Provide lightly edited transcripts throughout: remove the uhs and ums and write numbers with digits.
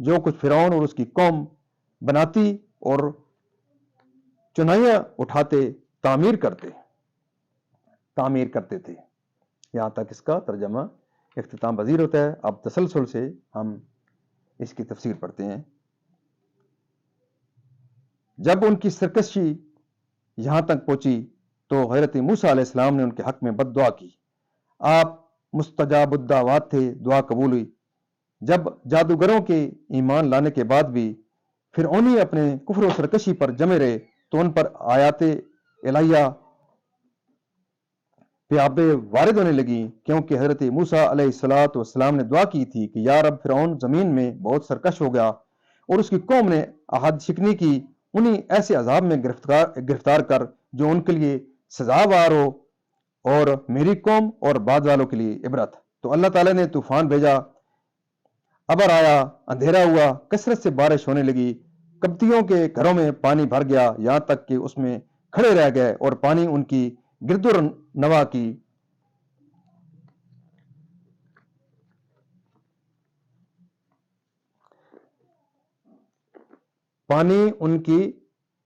جو کچھ فرعون اور اس کی قوم بناتی اور چنائیاں اٹھاتے تعمیر کرتے تھے۔ یہاں تک اس کا ترجمہ اختتام پذیر ہوتا ہے۔ اب تسلسل سے ہم اس کی تفسیر پڑھتے ہیں۔ جب ان کی سرکشی یہاں تک پہنچی تو حضرت موسیٰ علیہ السلام نے ان کے حق میں بد دعا کی۔ آپ مستجاب الدعوات تھے، دعا قبول ہوئی۔ جب جادوگروں کے ایمان لانے کے بعد بھی فرعونی اپنے کفر و سرکشی پر جمے رہے تو ان پر آیات الہیہ پہ آبے وارد ہونے لگی، کیونکہ حضرت موسیٰ علیہ السلام نے دعا کی تھی کہ یا رب، فرعون زمین میں بہت سرکش ہو گیا اور اس کی قوم نے عہد شکنی کی، انہیں ایسے عذاب میں گرفتار کر جو ان کے لیے سزاوار ہو، اور میری قوم اور بعد والوں کے لیے عبرت۔ تو اللہ تعالیٰ نے طوفان بھیجا، ابر آیا، اندھیرا ہوا، کثرت سے بارش ہونے لگی، قبطیوں کے گھروں میں پانی بھر گیا، یہاں تک کہ اس میں کھڑے رہ گئے، اور پانی ان کی گرد و نواح کی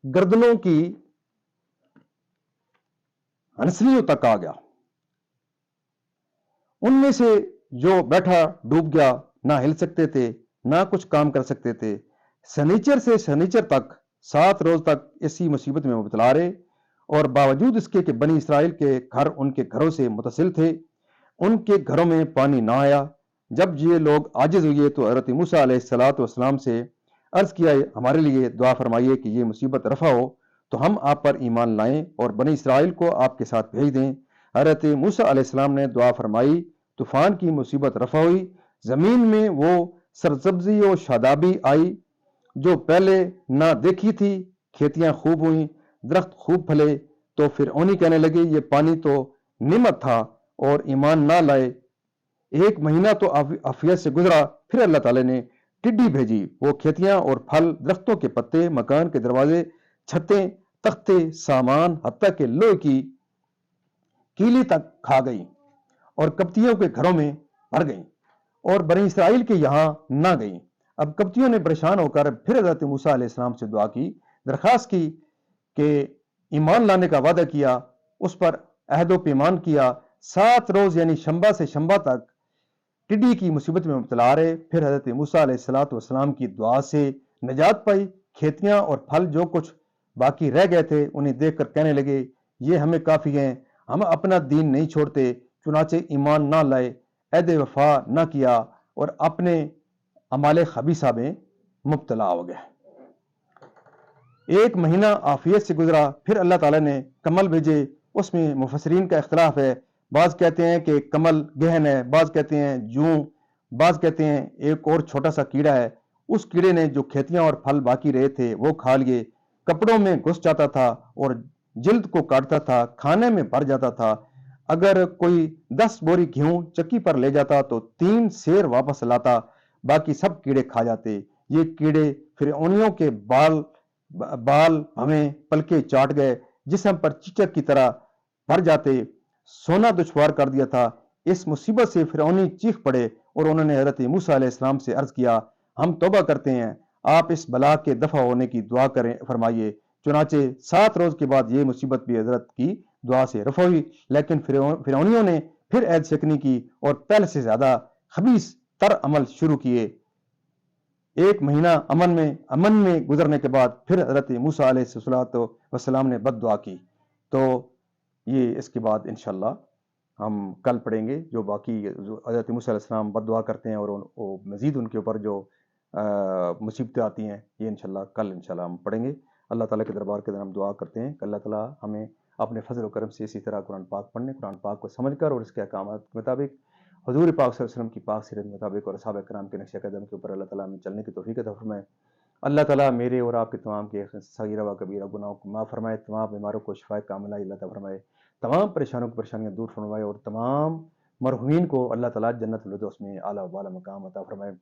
گردنوں کی ہنسلیوں تک آ گیا۔ ان میں سے جو بیٹھا ڈوب گیا، نہ ہل سکتے تھے، نہ کچھ کام کر سکتے تھے۔ سنیچر سے سنیچر تک 7 روز تک اسی مصیبت میں مبتلا رہے، اور باوجود اس کے کہ بنی اسرائیل کے گھر ان کے گھروں سے متصل تھے، ان کے گھروں میں پانی نہ آیا۔ جب یہ لوگ عاجز ہوئے تو حضرت موسیٰ علیہ السلام سے عرض کیا، ہمارے لیے دعا فرمائیے کہ یہ مصیبت رفع ہو تو ہم آپ پر ایمان لائیں اور بنی اسرائیل کو آپ کے ساتھ بھیج دیں۔ حضرت موسیٰ علیہ السلام نے دعا فرمائی، طوفان کی مصیبت رفع ہوئی، زمین میں وہ سرسبزی و شادابی آئی جو پہلے نہ دیکھی تھی، کھیتیاں خوب ہوئیں، درخت خوب پھلے۔ تو فرعونی کہنے لگے، یہ پانی تو نعمت تھا، اور ایمان نہ لائے۔ 1 مہینہ تو عافیت سے گزرا، پھر اللہ تعالی نے ٹڈی بھیجی، وہ کھیتیاں اور پھل، درختوں کے پتے، مکان کے دروازے، چھتیں، تختے، سامان، حتیٰ کہ لوہے کی کیلی تک کھا گئی اور قبطیوں کے گھروں میں بھر گئیں اور بنی اسرائیل کے یہاں نہ گئیں۔ اب قبطیوں نے پریشان ہو کر پھر حضرت موسیٰ علیہ السلام سے دعا کی، درخواست کی کہ ایمان لانے کا وعدہ کیا، اس پر عہد و پیمان کیا۔ 7 روز یعنی شنبہ سے شنبہ تک ٹڈی کی مصیبت میں مبتلا رہے، پھر حضرت موسیٰ علیہ السلام کی دعا سے نجات پائی۔ کھیتیاں اور پھل جو کچھ باقی رہ گئے تھے انہیں دیکھ کر کہنے لگے، یہ ہمیں کافی ہیں، ہم اپنا دین نہیں چھوڑتے۔ چنانچہ ایمان نہ لائے، عہد وفا نہ کیا، اور اپنے اعمال خبیثہ میں مبتلا ہو گئے۔ 1 مہینہ عافیت سے گزرا، پھر اللہ تعالیٰ نے کمل بھیجے۔ اس میں مفسرین کا اختلاف ہے، بعض کہتے ہیں کہ کمل گہن ہے، بعض کہتے ہیں جوں، بعض کہتے ہیں ایک اور چھوٹا سا کیڑا ہے۔ اس کیڑے نے جو کھیتیاں اور پھل باقی رہے تھے وہ کھا لیے، کپڑوں میں گھس جاتا تھا اور جلد کو کاٹتا تھا، کھانے میں بھر جاتا تھا۔ اگر کوئی 10 بوری گیہوں چکی پر لے جاتا تو 3 سیر واپس لاتا، باقی سب کیڑے کھا جاتے۔ یہ کیڑے فرعونیوں کے بال بھویں پلکے چاٹ گئے، جسم پر چیچک کی طرح بھر جاتے، سونا دشوار کر دیا تھا۔ اس مصیبت سے فرعونی چیخ پڑے اور انہوں نے حضرت موسیٰ علیہ السلام سے عرض کیا، ہم توبہ کرتے ہیں، آپ اس بلا کے دفع ہونے کی دعا کریں فرمائیے۔ چنانچہ 7 روز کے بعد یہ مصیبت بھی حضرت کی دعا سے رفع ہوئی، لیکن فرعونیوں نے پھر عہد شکنی کی اور پہلے سے زیادہ خبیث تر عمل شروع کیے۔ 1 مہینہ امن میں گزرنے کے بعد پھر حضرت موسیٰ علیہ السلام نے بد دعا کی۔ تو یہ اس کے بعد انشاءاللہ ہم کل پڑھیں گے، جو باقی حضرت موسیٰ علیہ السلام بد دعا کرتے ہیں اور مزید ان کے اوپر جو مصیبتیں آتی ہیں، یہ انشاءاللہ کل انشاءاللہ ہم پڑھیں گے۔ اللہ تعالیٰ کے دربار کے اندر ہم دعا کرتے ہیں کہ اللہ تعالیٰ ہمیں اپنے فضل و کرم سے اسی طرح قرآن پاک پڑھنے، قرآن پاک کو سمجھ کر اور اس کے احکامات کے مطابق حضور پاک صلی اللہ علیہ وسلم کی پاک سیرت کے مطابق اور صحابہ کرام کے نقش قدم کے اوپر اللہ تعالیٰ ہمیں چلنے کی توفیق عطا فرمائے۔ اللہ تعالیٰ میرے اور آپ کے تمام کے صغیرہ و کبیرہ گناہوں کو معاف فرمائے، تمام بیماروں کو شفائے کاملہ اللہ تعالیٰ فرمائے، تمام پریشانوں کی پریشانیاں دور فرمائے، اور تمام مرحومین کو اللہ تعالیٰ جنت الفردوس میں اعلیٰ و بالا مقام عطا فرمائے۔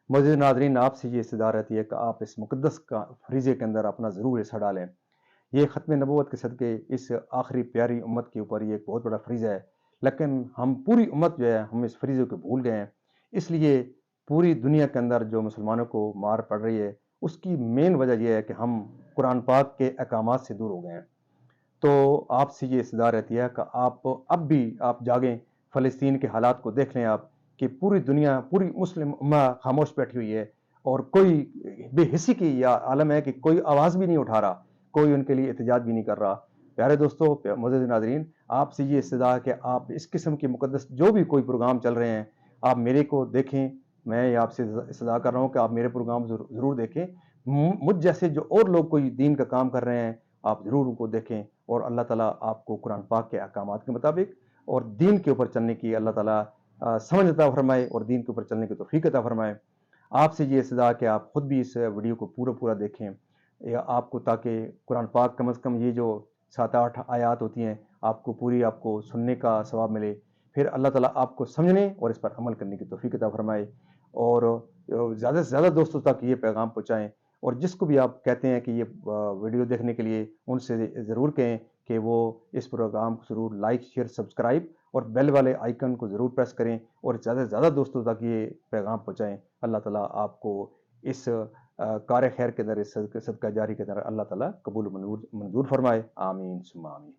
معزز ناظرین، آپ سے یہ استدعا رہتی ہے کہ آپ اس مقدس کا فریضے کے اندر اپنا ضرور حصہ ڈالیں۔ یہ ختم نبوت کے صدقے اس آخری پیاری امت کے اوپر یہ ایک بہت بڑا فریضہ ہے، لیکن ہم پوری امت جو ہے ہم اس فریضے کو بھول گئے ہیں۔ اس لیے پوری دنیا کے اندر جو مسلمانوں کو مار پڑ رہی ہے، اس کی مین وجہ یہ ہے کہ ہم قرآن پاک کے احکامات سے دور ہو گئے ہیں۔ تو آپ سے یہ استدعا رہتی ہے کہ آپ اب بھی آپ جاگیں، فلسطین کے حالات کو دیکھ لیں آپ، کہ پوری دنیا، پوری مسلم امہ خاموش بیٹھی ہوئی ہے، اور کوئی بے حسی کی یہ عالم ہے کہ کوئی آواز بھی نہیں اٹھا رہا، کوئی ان کے لیے احتجاج بھی نہیں کر رہا۔ پیارے دوستو، معزز ناظرین، آپ سے یہ استدعا ہے کہ آپ اس قسم کے مقدس جو بھی کوئی پروگرام چل رہے ہیں، آپ میرے کو دیکھیں۔ میں آپ سے استدعا کر رہا ہوں کہ آپ میرے پروگرام ضرور دیکھیں۔ مجھ جیسے جو اور لوگ کوئی دین کا کام کر رہے ہیں، آپ ضرور ان کو دیکھیں، اور اللہ تعالیٰ آپ کو قرآن پاک کے احکامات کے مطابق اور دین کے اوپر چلنے کی اللہ تعالیٰ سمجھ عطا فرمائے، اور دین کے اوپر چلنے کی توفیق عطا فرمائے۔ آپ سے یہ استدعا کہ آپ خود بھی اس ویڈیو کو پورا دیکھیں، یا آپ کو تاکہ قرآن پاک کم از کم یہ جو 7-8 آیات ہوتی ہیں، آپ کو پوری آپ کو سننے کا ثواب ملے، پھر اللہ تعالیٰ آپ کو سمجھنے اور اس پر عمل کرنے کی توفیق عطا فرمائے، اور زیادہ سے زیادہ دوستوں تک یہ پیغام پہنچائیں۔ اور جس کو بھی آپ کہتے ہیں کہ یہ ویڈیو دیکھنے کے لیے، ان سے ضرور کہیں کہ وہ اس پروگرام کو ضرور لائک، شیئر، سبسکرائب اور بیل والے آئیکن کو ضرور پریس کریں، اور زیادہ سے زیادہ دوستوں تک یہ پیغام پہنچائیں۔ اللہ تعالیٰ آپ کو اس کار خیر کے اندر، اس صدقہ جاری کے اندر اللہ تعالیٰ قبول و منظور فرمائے۔ آمین ثم آمین۔